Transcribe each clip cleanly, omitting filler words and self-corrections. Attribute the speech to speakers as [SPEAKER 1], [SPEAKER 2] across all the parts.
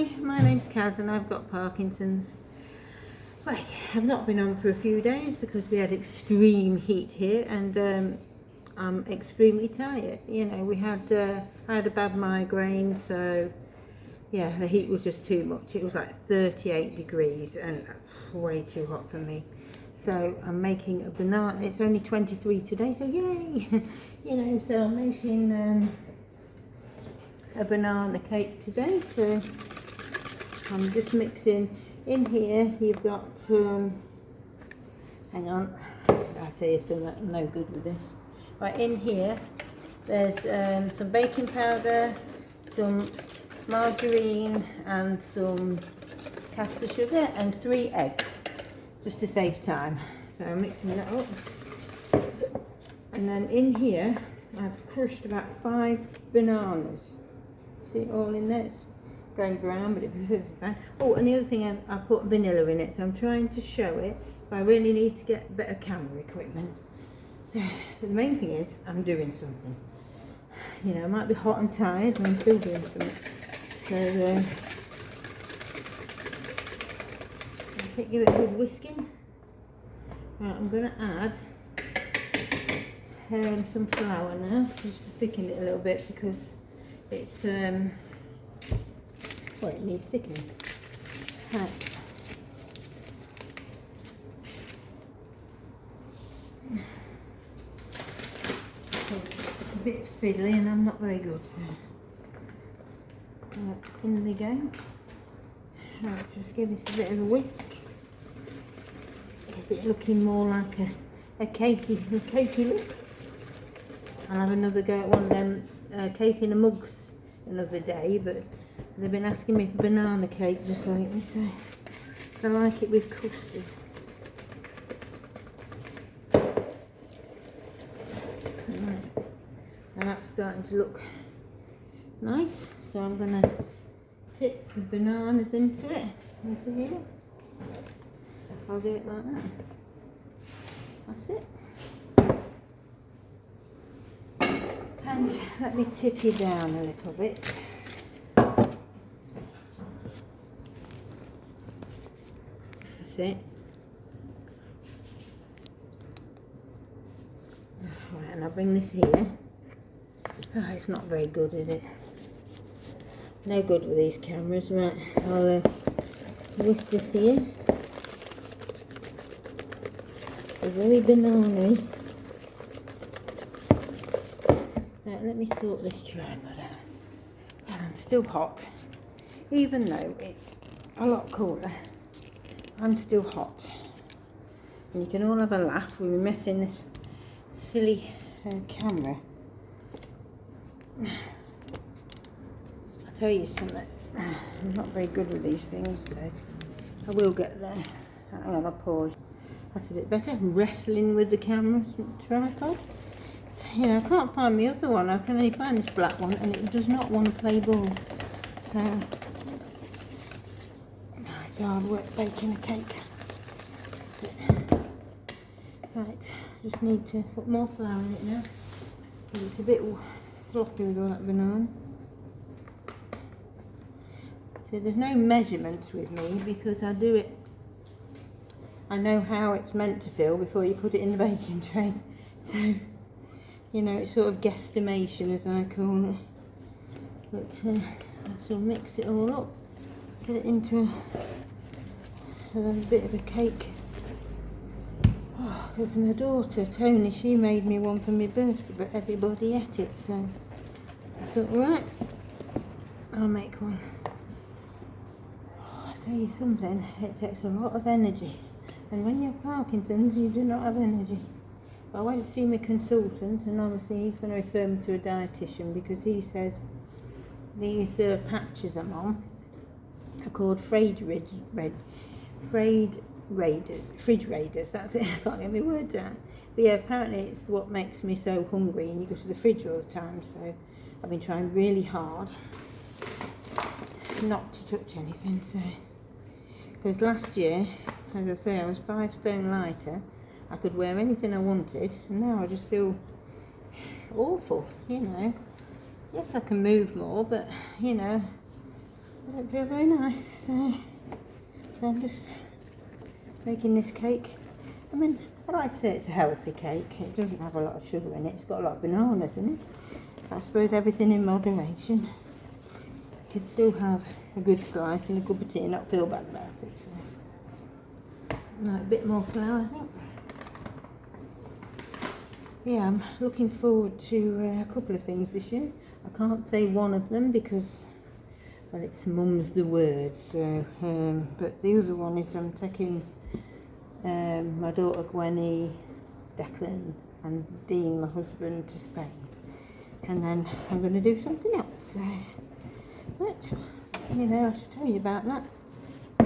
[SPEAKER 1] Hi, my name's Kaz and I've got Parkinson's. Right, I've not been on for a few days because we had extreme heat here and I'm extremely tired. You know, I had a bad migraine, so yeah, the heat was just too much. It was like 38 degrees and way too hot for me. So I'm making a banana, it's only 23 today, so yay! You know, so I'm making a banana cake today. So I'm just mixing. In here you've got, hang on, I'll tell you something, I'm no good with this. Right, in here there's some baking powder, some margarine and some caster sugar and 3 eggs, just to save time. So I'm mixing that up. And then in here I've crushed about 5 bananas. See it all in there? It's going brown, but it'll be perfectly fine. Oh, and the other thing, I put vanilla in it, so I'm trying to show it, but I really need to get better camera equipment. So the main thing is I'm doing something. You know, I might be hot and tired, but I'm still doing something. So I think give it a good whisking. Right, I'm going to add some flour now, just to thicken it a little bit because it's well, it needs thickening. Right. It's a bit fiddly and I'm not very good, so right, in they go. Right, just give this a bit of a whisk. Get it looking more like a cakey look. I'll have another go at one of them cake in a mugs another day, but they've been asking me for banana cake just lately, so I like it with custard. Right. And that's starting to look nice, so I'm going to tip the bananas into here. I'll do it like that. That's it. And let me tip you down a little bit. That's it. Right, and I'll bring this here. Oh, it's not very good, is it? No good with these cameras. Right, I'll whisk this here. It's very banana-y. Right, let me sort this tripod out. And I'm still hot. Even though it's a lot cooler, I'm still hot. And you can all have a laugh with me messing this silly camera. I'll tell you something, I'm not very good with these things, so I will get there. I'll have a pause. That's a bit better. Wrestling with the camera tripod. You know, I can't find my other one. I can only find this black one and it does not want to play ball. So it's hard work baking a cake. That's it. Right, just need to put more flour in it now. It's a bit sloppy with all that banana. So there's no measurements with me because I do it. I know how it's meant to feel before you put it in the baking tray. So, you know, it's sort of guesstimation as I call it. But I shall mix it all up, get it into a bit of a cake. Oh, because my daughter, Tony, she made me one for my birthday, but everybody ate it, so I thought, right, I'll make one. Oh, I'll tell you something, it takes a lot of energy. And when you have Parkinson's, you do not have energy. But I went to see my consultant, and obviously he's going to refer me to a dietitian because he said these patches I'm on are called fridge raiders. That's it. I can't get my words out. But yeah, apparently it's what makes me so hungry, and you go to the fridge all the time. So I've been trying really hard not to touch anything. So because last year, as I say, I was 5 stone lighter. I could wear anything I wanted, and now I just feel awful, you know. Yes, I can move more, but, you know, I don't feel very nice, so I'm just making this cake. I mean, I like to say it's a healthy cake. It doesn't have a lot of sugar in it. It's got a lot of bananas in it. I suppose everything in moderation. You could still have a good slice and a cup of tea and not feel bad about it. So, like a bit more flour, I think. Yeah, I'm looking forward to a couple of things this year. I can't say one of them because, well, it's mum's the word. So, but the other one is I'm taking my daughter Gwenny, Declan, and Dean, my husband, to Spain, and then I'm going to do something else. So, but you know, I should tell you about that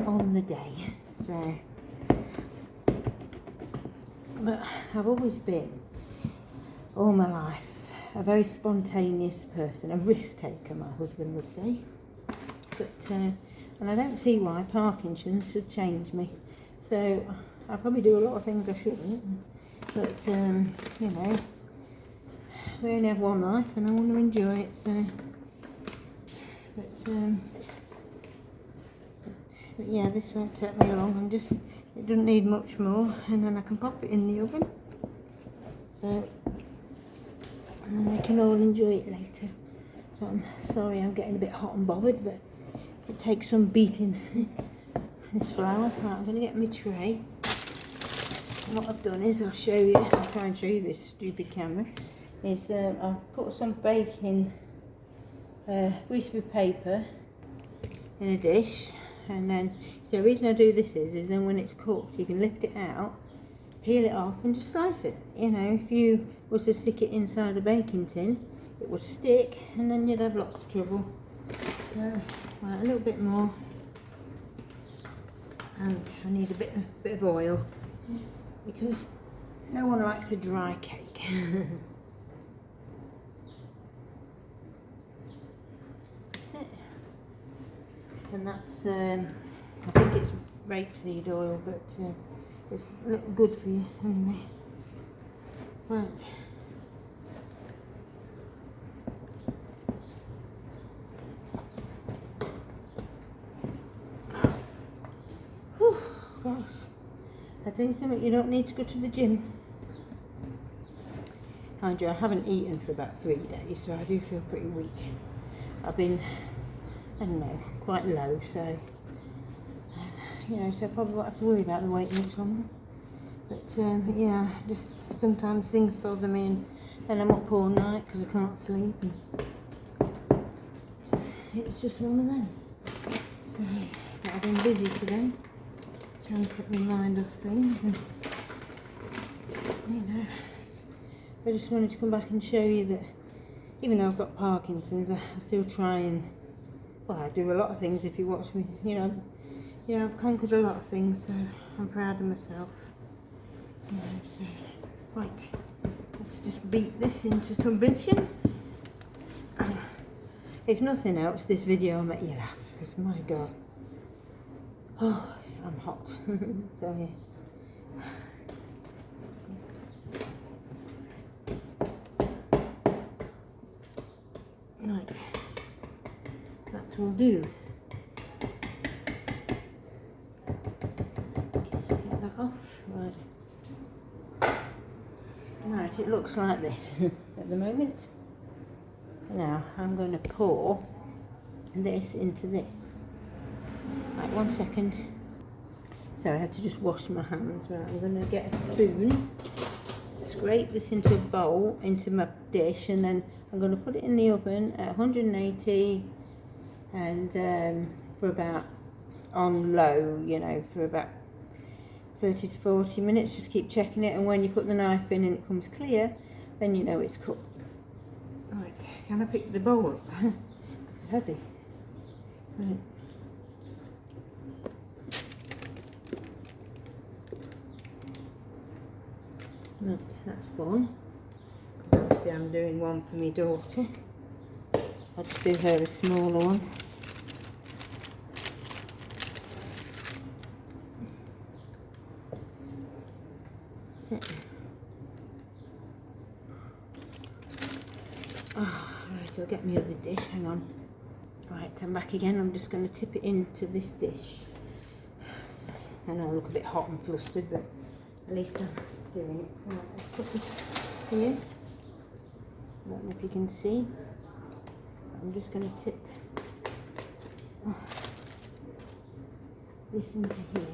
[SPEAKER 1] on the day. So, but I've always been, all my life, a very spontaneous person, a risk taker, my husband would say. But and I don't see why Parkinson's should change me. So I probably do a lot of things I shouldn't. But you know, we only have one life, and I want to enjoy it. So, but yeah, this won't take me long. It doesn't need much more, and then I can pop it in the oven. So, and then they can all enjoy it later. So I'm sorry I'm getting a bit hot and bothered, but it takes some beating. This flour. Right, I'm going to get my tray. And what I've done is I'll try and show you this stupid camera. I've put some baking greaseproof paper in a dish, and then so the reason I do this is then when it's cooked you can lift it out, peel it off and just slice it. You know, if you was to stick it inside a baking tin, it would stick and then you'd have lots of trouble. So, right, a little bit more, and I need a bit of oil because no one likes a dry cake. That's it. And that's I think it's rapeseed oil, but it's good for you anyway. Right. Whew, gosh. I tell you something, you don't need to go to the gym. Mind you, I haven't eaten for about 3 days, so I do feel pretty weak. I've been, I don't know, quite low, so you know, so I probably won't have to worry about the weight much longer. But yeah, just sometimes things bother me, and then I'm up all night because I can't sleep. And it's just one of them. So, but I've been busy today, trying to take my mind off things, and you know, I just wanted to come back and show you that even though I've got Parkinson's, I still try and, well, I do a lot of things if you watch me, you know, I've conquered a lot of things, so I'm proud of myself. You know, so, right, let's just beat this into submission. If nothing else, this video will make you laugh, because my God, oh, I'm hot. So yeah. Right, that will do. Get that off. Right, it looks like this at the moment. Now I'm going to pour this into this. Right, 1 second. So I had to just wash my hands. Right, I'm going to get a spoon, scrape this into a bowl, into my dish, and then I'm going to put it in the oven at 180 and for about, on low, you know, for about 30 to 40 minutes. Just keep checking it, and when you put the knife in and it comes clear, then you know it's cooked. Right, can I pick the bowl up? It's heavy. Right. Right, that's fine. Obviously I'm doing one for my daughter. I'll just do her a smaller one. That's it. Oh, right, I'll get me other dish, hang on. Right, I'm back again. I'm just going to tip it into this dish. I know I look a bit hot and flustered, but at least I'm doing it. Right, let's put this here. I don't know if you can see. I'm just going to tip this into here.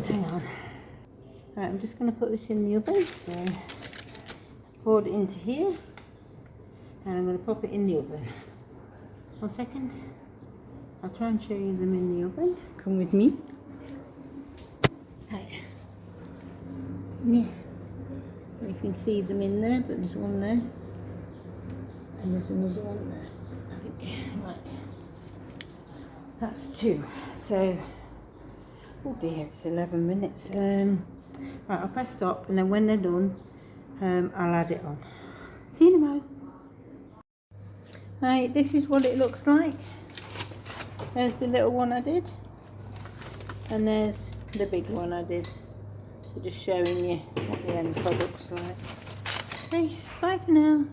[SPEAKER 1] Hang on. Right, I'm just going to put this in the oven. So, poured it into here, and I'm going to pop it in the oven. 1 second. I'll try and show you them in the oven. Come with me. Right. Yeah. You can see them in there, but there's one there, and there's another one there. I think. Right. That's 2. So. Oh dear, it's 11 minutes. Right, I'll press stop, and then when they're done, I'll add it on. See you in a mo. Right, this is what it looks like. There's the little one I did, and there's the big one I did. So just showing you what the end product's like. Okay, bye for now.